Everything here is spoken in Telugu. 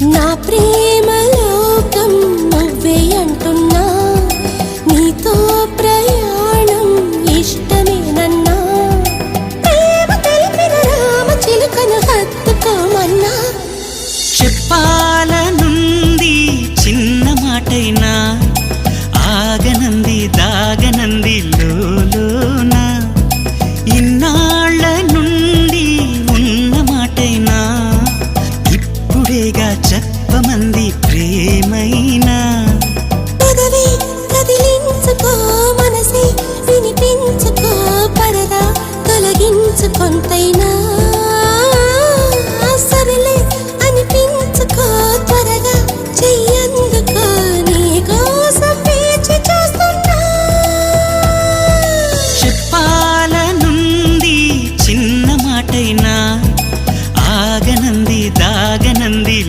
నా ప్రేమ లోకం నువ్వే అంటున్నా, నీతో ప్రయాణం ఇష్టమేనన్నా, ప్రేమ తెలిపిన రామ చిలుకను హత్తుకోమన్నా. చెప్పాలనుంది చిన్న మాటైనా, ఆగనంది దాగనంది లోలోన, ఇన్నాళ్ళ నుండి ఉన్న మాటైనా, ఇప్పుడేగా చెప్పమంది ప్రేమైనా. పెదవి కదిలించుకో, మనసే వినిపించుకో, పరదా తొలగించు కొంతైనా.